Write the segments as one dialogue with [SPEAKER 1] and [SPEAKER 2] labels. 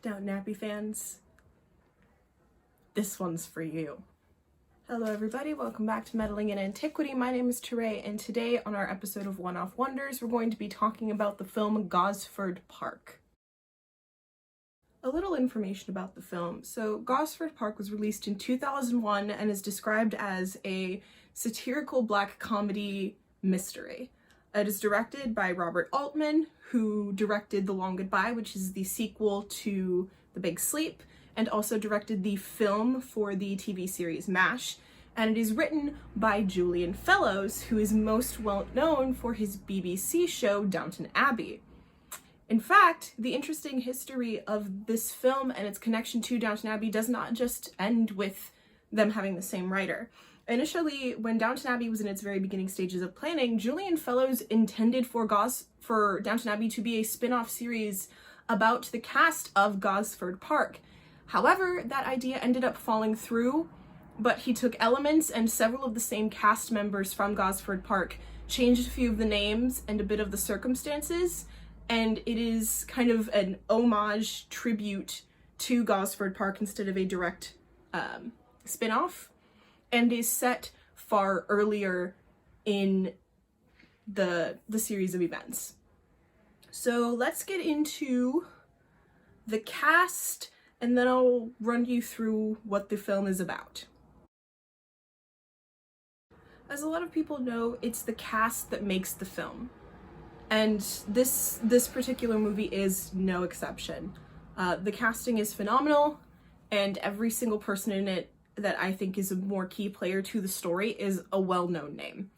[SPEAKER 1] Downton Abbey fans, this one's for you. Hello everybody, welcome back to Meddling in Antiquity. My name is Teray, and today on our episode of One-Off Wonders, we're going to be talking about the film Gosford Park. A little information about the film. So Gosford Park was released in 2001 and is described as a satirical black comedy mystery. It is directed by Robert Altman, who directed The Long Goodbye, which is the sequel to The Big Sleep, and also directed the film for the TV series MASH. And it is written by Julian Fellowes, who is most well known for his BBC show Downton Abbey. In fact, the interesting history of this film and its connection to Downton Abbey does not just end with them having the same writer. Initially, when Downton Abbey was in its very beginning stages of planning, Julian Fellowes intended for Downton Abbey to be a spin-off series about the cast of Gosford Park. However, that idea ended up falling through, but he took elements and several of the same cast members from Gosford Park, changed a few of the names and a bit of the circumstances, and it is kind of an homage tribute to Gosford Park instead of a direct spin-off, and is set far earlier in the series of events. So let's get into the cast, and then I'll run you through what the film is about. As a lot of people know, it's the cast that makes the film. And this particular movie is no exception. The casting is phenomenal, and every single person in it that I think is a more key player to the story is a well-known name.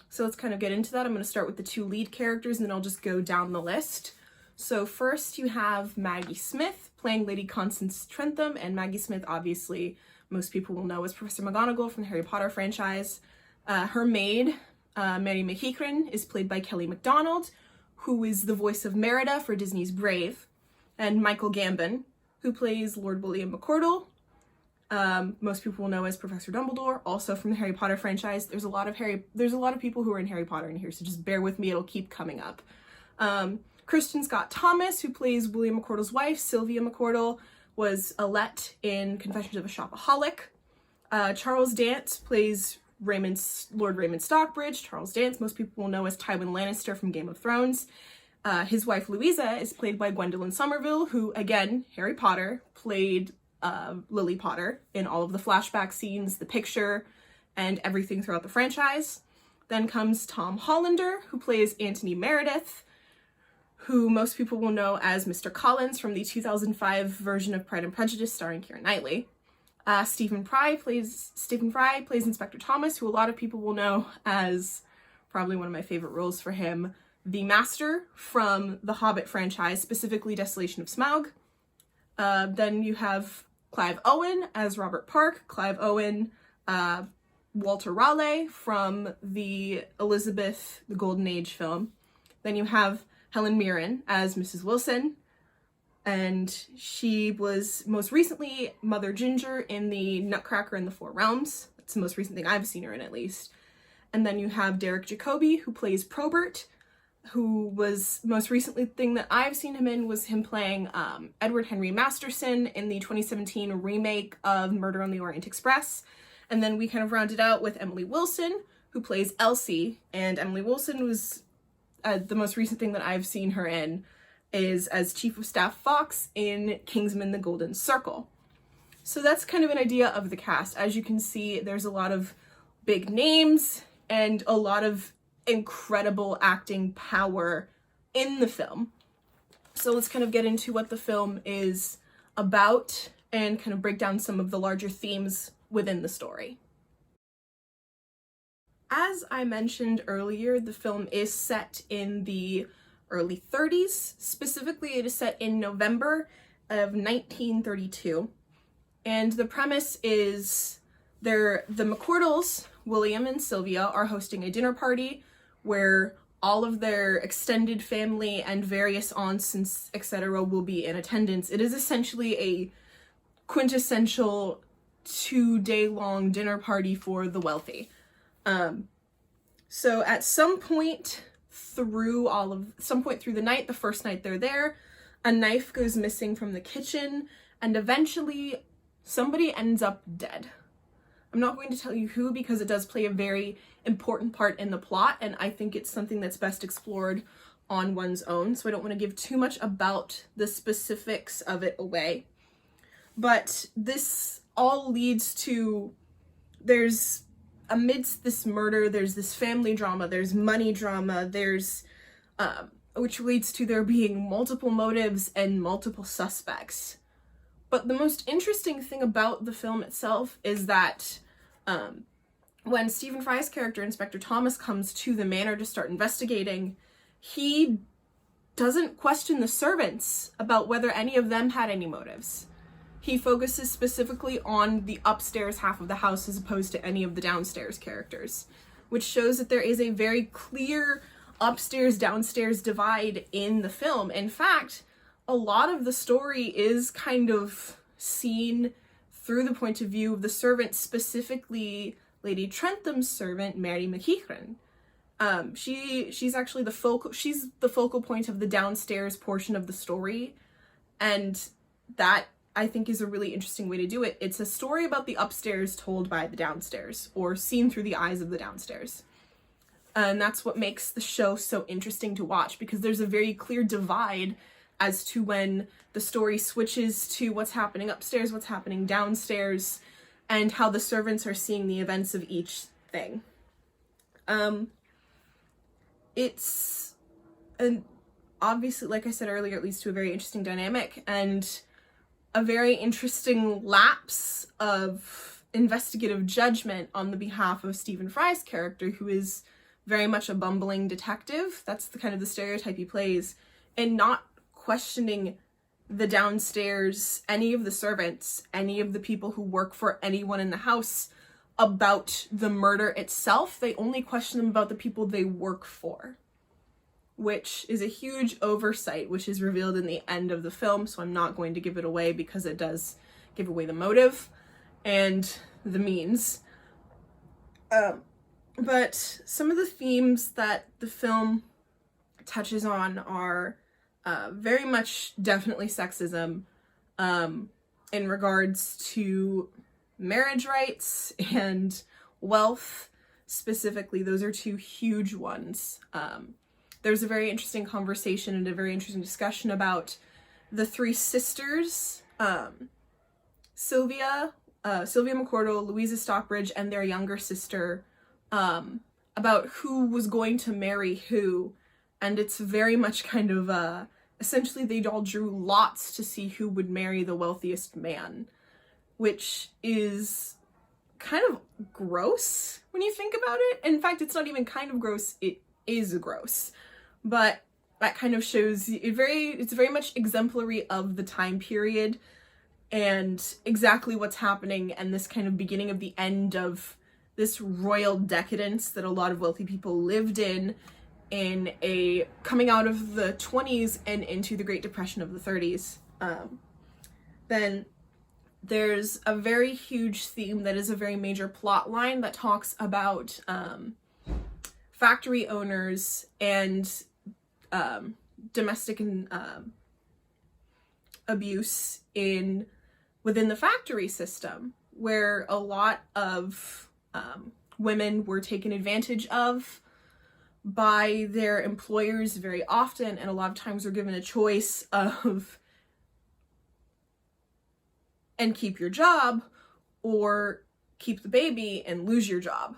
[SPEAKER 1] So let's kind of get into that. I'm going to start with the two lead characters, and then I'll just go down the list. So first you have Maggie Smith playing Lady Constance Trentham, and Maggie Smith, obviously, most people will know as Professor McGonagall from the Harry Potter franchise. Her maid, Mary McEachran, is played by Kelly MacDonald, who is the voice of Merida for Disney's Brave, and Michael Gambon, who plays Lord William McCordle. Most people will know as Professor Dumbledore, also from the Harry Potter franchise. There's a lot of people who are in Harry Potter in here, so just bear with me, it'll keep coming up. Kristen Scott Thomas, who plays William McCordle's wife, Sylvia McCordle, was Alette in Confessions of a Shopaholic. Charles Dance plays Lord Raymond Stockbridge. Charles Dance, most people will know as Tywin Lannister from Game of Thrones. His wife Louisa is played by Gwendolyn Somerville, who, again, Harry Potter, played Lily Potter in all of the flashback scenes, the picture, and everything throughout the franchise. Then comes Tom Hollander, who plays Anthony Meredith, who most people will know as Mr. Collins from the 2005 version of Pride and Prejudice starring Keira Knightley. Stephen Fry plays Inspector Thomas, who a lot of people will know as probably one of my favorite roles for him, the Master from the Hobbit franchise, specifically Desolation of Smaug. Then you have Clive Owen as Robert Park, Clive Owen, Walter Raleigh from the Elizabeth the Golden Age film. Then you have Helen Mirren as Mrs. Wilson, and she was most recently Mother Ginger in the Nutcracker in the Four Realms. That's the most recent thing I've seen her in, at least. And then you have Derek Jacobi, who plays Probert, who was most recently thing that I've seen him in was him playing Edward Henry Masterson in the 2017 remake of Murder on the Orient Express. And then we kind of rounded out with Emily Wilson, who plays Elsie, and Emily Wilson was the most recent thing that I've seen her in is as Chief of Staff Fox in Kingsman: The Golden Circle. So that's kind of an idea of the cast. As you can see, there's a lot of big names and a lot of incredible acting power in the film. So let's kind of get into what the film is about and kind of break down some of the larger themes within the story. As I mentioned earlier, the film is set in the early 30s. Specifically, it is set in November of 1932. And the premise is the McCordles, William and Sylvia, are hosting a dinner party where all of their extended family and various aunts and etc. will be in attendance. It is essentially a quintessential 2-day-long dinner party for the wealthy. So at some point through the night, the first night they're there, a knife goes missing from the kitchen, and eventually somebody ends up dead. I'm not going to tell you who because it does play a very important part in the plot, and I think it's something that's best explored on one's own, so I don't want to give too much about the specifics of it away. But this all leads to, there's, amidst this murder, there's this family drama, there's money drama, there's, which leads to there being multiple motives and multiple suspects. But the most interesting thing about the film itself is that when Stephen Fry's character, Inspector Thomas, comes to the manor to start investigating, he doesn't question the servants about whether any of them had any motives. He focuses specifically on the upstairs half of the house as opposed to any of the downstairs characters, which shows that there is a very clear upstairs-downstairs divide in the film. In fact, a lot of the story is kind of seen through the point of view of the servants, specifically Lady Trentham's servant, Mary McEachran. She's actually the focal point of the downstairs portion of the story, and that, I think, is a really interesting way to do it. It's a story about the upstairs told by the downstairs, or seen through the eyes of the downstairs. And that's what makes the show so interesting to watch, because there's a very clear divide as to when the story switches to what's happening upstairs, what's happening downstairs, and how the servants are seeing the events of each thing. It's, and obviously, like I said earlier, it leads to a very interesting dynamic and a very interesting lapse of investigative judgment on the behalf of Stephen Fry's character, who is very much a bumbling detective. That's the kind of the stereotype he plays, and not questioning the downstairs, any of the servants, any of the people who work for anyone in the house about the murder itself. They only question them about the people they work for, which is a huge oversight, which is revealed in the end of the film, so I'm not going to give it away because it does give away the motive and the means. But some of the themes that the film touches on are very much definitely sexism in regards to marriage rights and wealth specifically. Those are two huge ones. There's a very interesting conversation and a very interesting discussion about the three sisters, Sylvia McCordle, Louisa Stockbridge, and their younger sister, about who was going to marry who. And it's very much kind of, essentially they all drew lots to see who would marry the wealthiest man, which is kind of gross when you think about it. In fact, it's not even kind of gross, it is gross. But that kind of shows it's very much exemplary of the time period and exactly what's happening, and this kind of beginning of the end of this royal decadence that a lot of wealthy people lived in a coming out of the 20s and into the Great Depression of the 30s. Then there's a very huge theme that is a very major plot line that talks about factory owners and domestic and abuse within the factory system, where a lot of women were taken advantage of by their employers very often, and a lot of times were given a choice of and keep your job or keep the baby and lose your job.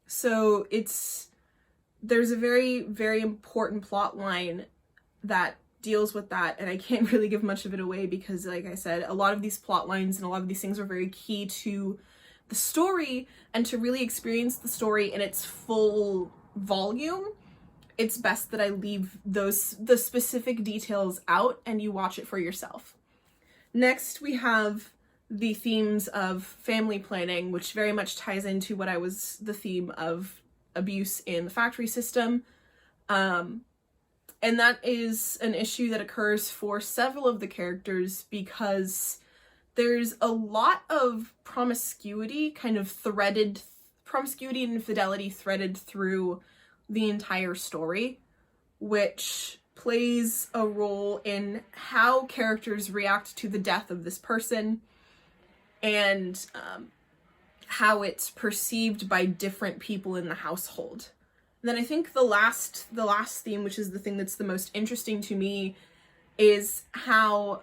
[SPEAKER 1] So there's a very, very important plot line that deals with that, and I can't really give much of it away because, like I said, a lot of these plot lines and a lot of these things are very key to the story, and to really experience the story in its full volume, it's best that I leave the specific details out and you watch it for yourself. Next, we have the themes of family planning, which very much ties into the theme of abuse in the factory system. And that is an issue that occurs for several of the characters because there's a lot of promiscuity and infidelity threaded through the entire story, which plays a role in how characters react to the death of this person, and how it's perceived by different people in the household. And then I think the last theme, which is the thing that's the most interesting to me, is how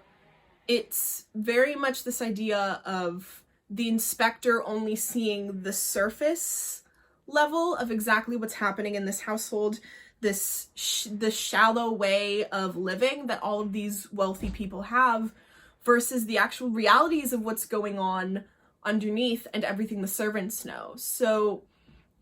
[SPEAKER 1] it's very much this idea of the inspector only seeing the surface level of exactly what's happening in this household, the shallow way of living that all of these wealthy people have, versus the actual realities of what's going on underneath and everything the servants know. So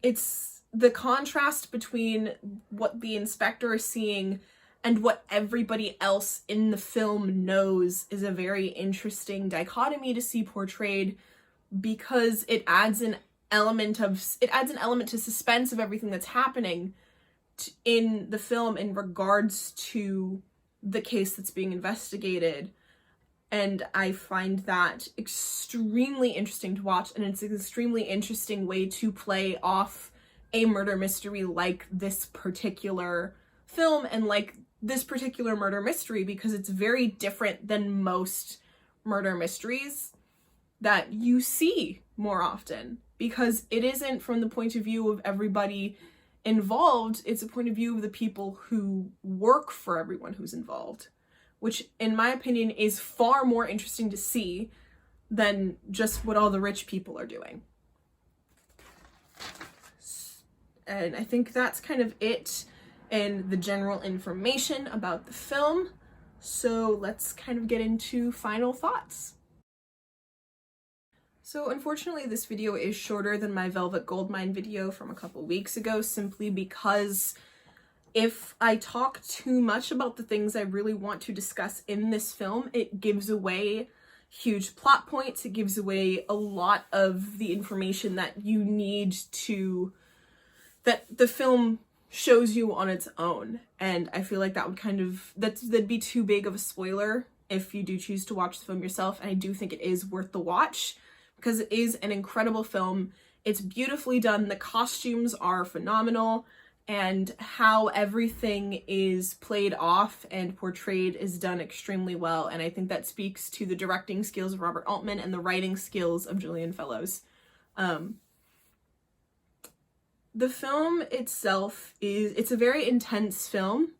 [SPEAKER 1] it's the contrast between what the inspector is seeing and what everybody else in the film knows is a very interesting dichotomy to see portrayed, because it adds an element to suspense of everything that's happening in the film in regards to the case that's being investigated. And I find that extremely interesting to watch, and it's an extremely interesting way to play off a murder mystery like this particular film and like this particular murder mystery, because it's very different than most murder mysteries that you see more often, because it isn't from the point of view of everybody involved, it's a point of view of the people who work for everyone who's involved, which in my opinion is far more interesting to see than just what all the rich people are doing. And I think that's kind of it and the general information about the film. So let's kind of get into final thoughts. So unfortunately this video is shorter than my Velvet Goldmine video from a couple weeks ago, simply because if I talk too much about the things I really want to discuss in this film, it gives away huge plot points, it gives away a lot of the information that you need to, that the film shows you on its own. And I feel like that would kind of, that'd be too big of a spoiler if you do choose to watch the film yourself. And I do think it is worth the watch, because it is an incredible film. It's beautifully done, the costumes are phenomenal, and how everything is played off and portrayed is done extremely well. And I think that speaks to the directing skills of Robert Altman and the writing skills of Julian Fellowes. The film itself it's a very intense film,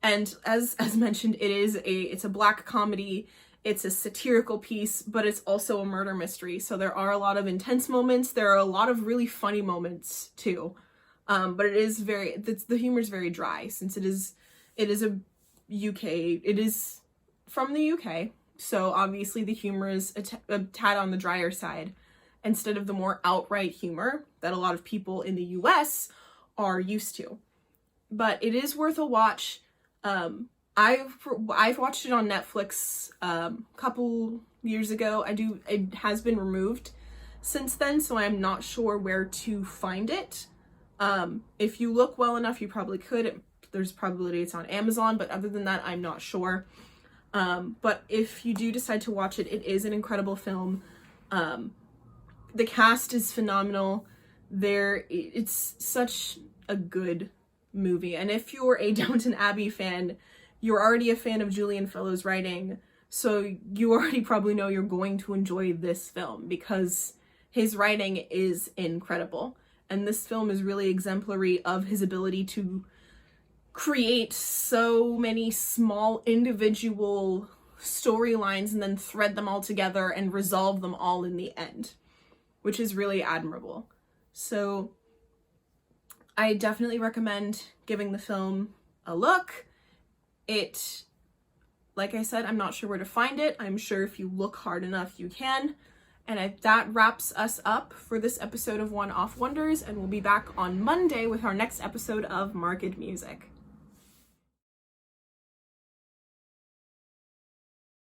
[SPEAKER 1] and as mentioned, it's a black comedy, it's a satirical piece, but it's also a murder mystery. So there are a lot of intense moments, there are a lot of really funny moments too. But the humor is very dry, since it is it is from the UK, so obviously the humor is a tad on the drier side, instead of the more outright humor that a lot of people in the US are used to. But it is worth a watch. I've watched it on Netflix a couple years ago. It has been removed since then, so I'm not sure where to find it. If you look well enough, you probably could. There's probability it's on Amazon, but other than that, I'm not sure. But if you do decide to watch it, it is an incredible film. The cast is phenomenal. It's such a good movie. And if you're a Downton Abbey fan, you're already a fan of Julian Fellowes' writing, so you already probably know you're going to enjoy this film, because his writing is incredible. And this film is really exemplary of his ability to create so many small individual storylines and then thread them all together and resolve them all in the end, which is really admirable. So I definitely recommend giving the film a look. Like I said, I'm not sure where to find it. I'm sure if you look hard enough, you can. And that wraps us up for this episode of One Off Wonders, and we'll be back on Monday with our next episode of Marked Music.